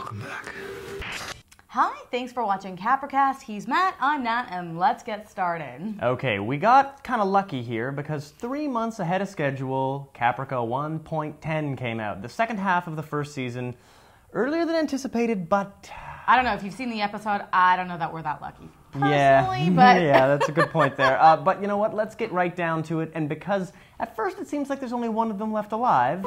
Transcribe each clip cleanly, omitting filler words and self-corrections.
Welcome back. Hi, thanks for watching CapriCast. He's Matt, I'm Nat, and let's get started. Okay, we got kind of lucky here because 3 months ahead of schedule, Caprica 1.10 came out. The second half of the first season, earlier than anticipated, but... I don't know, if you've seen the episode, I don't know that we're that lucky. Personally, yeah, but... yeah, that's a good point there. But you know what, let's get right down to it, and because at first it seems like there's only one of them left alive...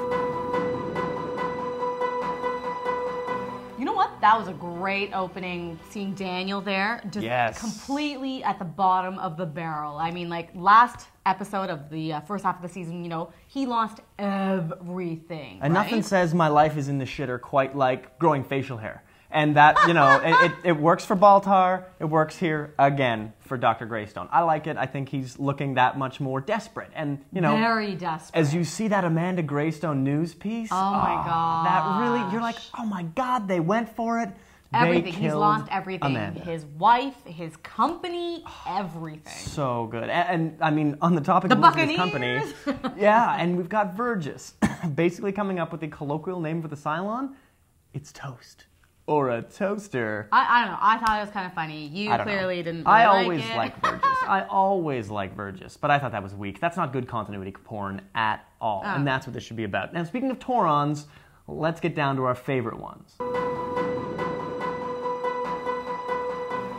You know what? That was a great opening, seeing Daniel there, just completely at the bottom of the barrel. I mean, like, last episode of the first half of the season, you know, he lost everything, And right? nothing says my life is in the shitter quite like growing facial hair. And that, you know, it works for Baltar, it works here again for Dr. Greystone. I like it. I think he's looking that much more desperate. And, you know, very desperate. As you see that Amanda Greystone news piece, oh my God. That really, you're like, oh my God, they went for it. Everything. He's lost everything. Amanda. His wife, his company, everything. So good. And I mean, on the topic of Elizabeth's company, yeah, and we've got Vergis basically coming up with the colloquial name for the Cylon. It's Toast. Or a toaster. I don't know. I thought it was kind of funny. You clearly didn't really I like always it. like Vergis. I always like Vergis. But I thought that was weak. That's not good continuity porn at all. Oh. And that's what this should be about. Now, speaking of Taurons, let's get down to our favorite ones.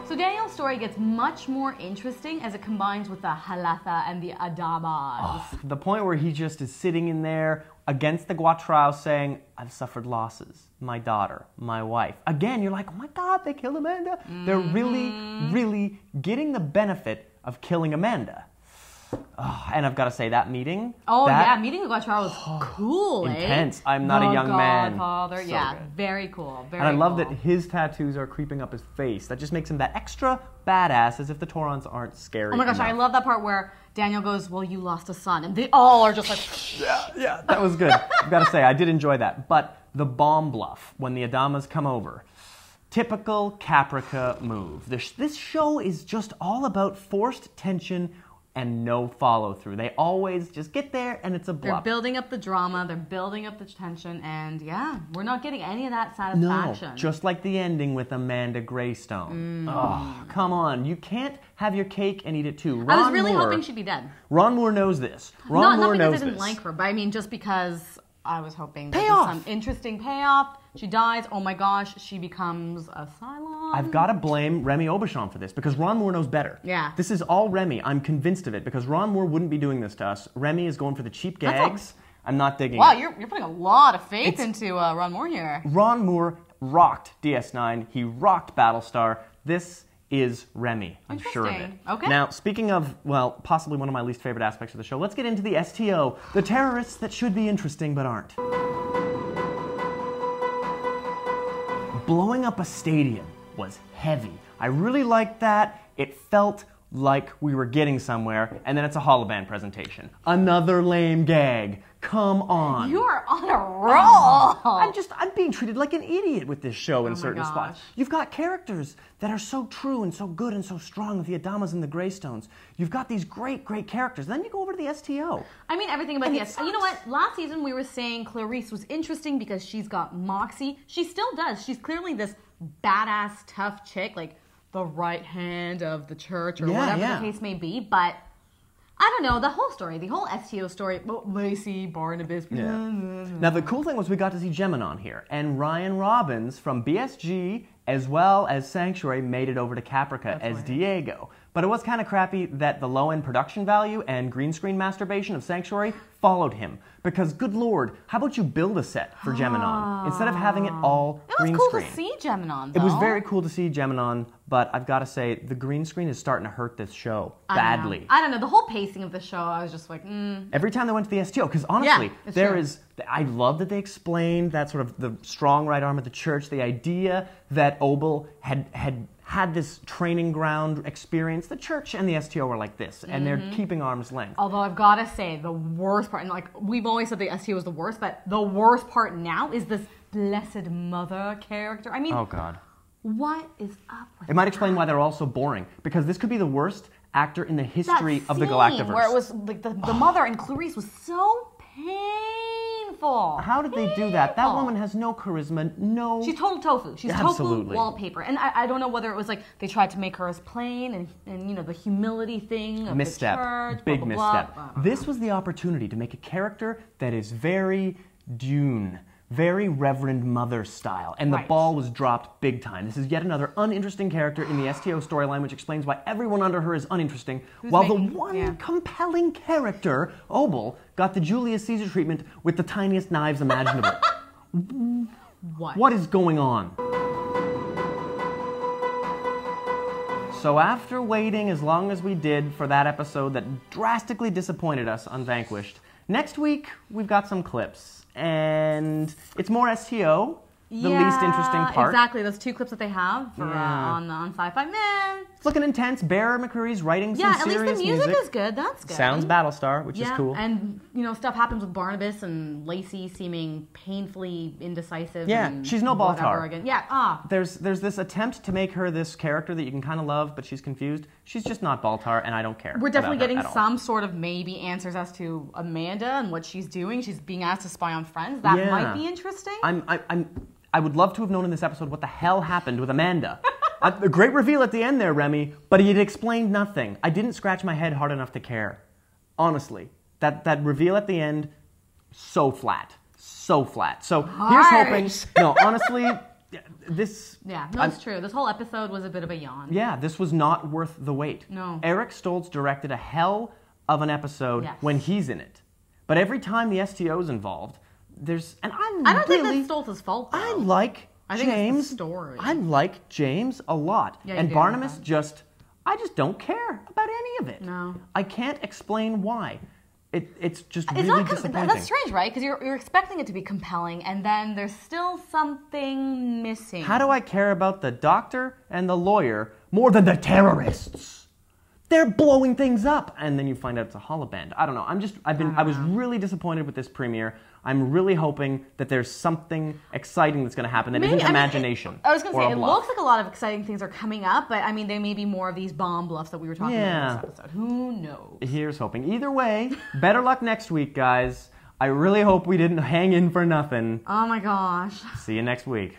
So Daniel's story gets much more interesting as it combines with the Halatha and the Adamas. Oh, the point where he just is sitting in there against the Guatrao saying, I've suffered losses. My daughter, my wife. Again, you're like, oh my God, they killed Amanda. They're really, really getting the benefit of killing Amanda. Oh, and I've got to say, that meeting... Meeting the Guatrao was cool, intense. I'm not a young man. Godfather. So yeah, good. very cool. Very and I love cool. that his tattoos are creeping up his face. That just makes him that extra badass, as if the Taurons aren't scary Oh my gosh, enough. I love that part where Daniel goes, well, you lost a son. And they all are just like... Yeah, that was good. I've got to say, I did enjoy that. But the bomb bluff, when the Adamas come over, typical Caprica move. This show is just all about forced tension and no follow-through. They always just get there and it's a bluff. They're building up the drama, they're building up the tension, and yeah, we're not getting any of that satisfaction. No, just like the ending with Amanda Greystone. Oh, come on. You can't have your cake and eat it too. I was really hoping she'd be dead. Ron Moore knows this. Not because I didn't like her, but I mean just because I was hoping there'd be some interesting payoff. She dies, oh my gosh, she becomes a Cylon. I've got to blame Remy Aubuchon for this because Ron Moore knows better. Yeah. This is all Remy. I'm convinced of it because Ron Moore wouldn't be doing this to us. Remy is going for the cheap gags. I'm not digging it. Wow, you're putting a lot of faith into Ron Moore here. Ron Moore rocked DS9. He rocked Battlestar. This is Remy. I'm sure of it. Okay. Now, speaking of, well, possibly one of my least favorite aspects of the show, let's get into the STO, the terrorists that should be interesting but aren't. Blowing up a stadium was heavy. I really liked that. It felt like we were getting somewhere, and then it's a holoband presentation. Another lame gag. Come on. You are on a roll. I'm being treated like an idiot with this show in certain spots. You've got characters that are so true and so good and so strong with the Adamas and the Greystones. You've got these great, great characters. Then you go over to the STO. I mean, everything about the STO. You know what? Last season we were saying Clarice was interesting because she's got moxie. She still does. She's clearly this badass, tough chick, like the right hand of the church or whatever the case may be. But I don't know, the whole story, the whole STO story, Lacey, Barnabas. Yeah. Now, the cool thing was we got to see Geminon here, and Ryan Robbins from BSG, as well as Sanctuary, made it over to Caprica as Diego. But it was kind of crappy that the low-end production value and green screen masturbation of Sanctuary followed him. Because, good lord, how about you build a set for Geminon instead of having it all green screen? It was cool to see Geminon, though. It was very cool to see Geminon, but I've got to say, the green screen is starting to hurt this show badly. I don't know. The whole pacing of the show, I was just like, Every time they went to the STO, because honestly, I love that they explained that sort of the strong right arm of the church, the idea that Obel had this training ground experience. The church and the STO were like this, and they're keeping arm's length. Although I've got to say, the worst part, and like we've always said the STO was the worst, but the worst part now is this Blessed Mother character. I mean, oh God. What is up with It might explain why they're all so boring, because this could be the worst actor in the history of the scene Galactiverse. where it was like the mother and Clarice was so painful. painful. How did they do that? That woman has no charisma, no... She's total tofu. She's Absolutely. tofu wallpaper. And I don't know whether it was like they tried to make her as plain and you know, the humility thing of misstep. the church. Big blah, blah, misstep. blah, blah. This was the opportunity to make a character that is very Dune, very Reverend Mother style, and the ball was dropped big time. This is yet another uninteresting character in the STO storyline, which explains why everyone under her is uninteresting, while the one compelling character, Obel, got the Julius Caesar treatment with the tiniest knives imaginable. What is going on? So after waiting as long as we did for that episode that drastically disappointed us, Unvanquished, next week we've got some clips. And it's more STO, the least interesting part. Exactly, those 2 clips that they have for, on Sci-Fi. Man. It's looking intense. Bear McCreary's writing some serious music. Yeah, at least the music is good. That's good. Sounds Battlestar, which is cool. And, you know, stuff happens with Barnabas and Lacey seeming painfully indecisive. Yeah, and she's no Baltar. Again. Yeah, There's this attempt to make her this character that you can kind of love, but she's confused. She's just not Baltar, and I don't care. We're definitely getting some sort of maybe answers as to Amanda and what she's doing. She's being asked to spy on Friends. That might be interesting. I would love to have known in this episode what the hell happened with Amanda. A great reveal at the end there, Remy, but he had explained nothing. I didn't scratch my head hard enough to care. Honestly. That reveal at the end, so flat. So flat. So here's hoping... No, honestly, this... Yeah, no, it's true. This whole episode was a bit of a yawn. Yeah, this was not worth the wait. No. Eric Stoltz directed a hell of an episode when he's in it. But every time the STO's involved, there's... And I don't think that's Stoltz's fault, though. I like I James. think it's the story. I like James a lot. Yeah, and Barnabas I just don't care about any of it. No. I can't explain why. It's just really disappointing. That's strange, right? Because you're expecting it to be compelling, and then there's still something missing. How do I care about the doctor and the lawyer more than the terrorists? They're blowing things up, and then you find out it's a holoband. I don't know. I was really disappointed with this premiere. I'm really hoping that there's something exciting that's going to happen that isn't imagination. I was going to say, it looks like a lot of exciting things are coming up, but I mean, there may be more of these bomb bluffs that we were talking about in this episode. Who knows? Here's hoping. Either way, better luck next week, guys. I really hope we didn't hang in for nothing. Oh my gosh. See you next week.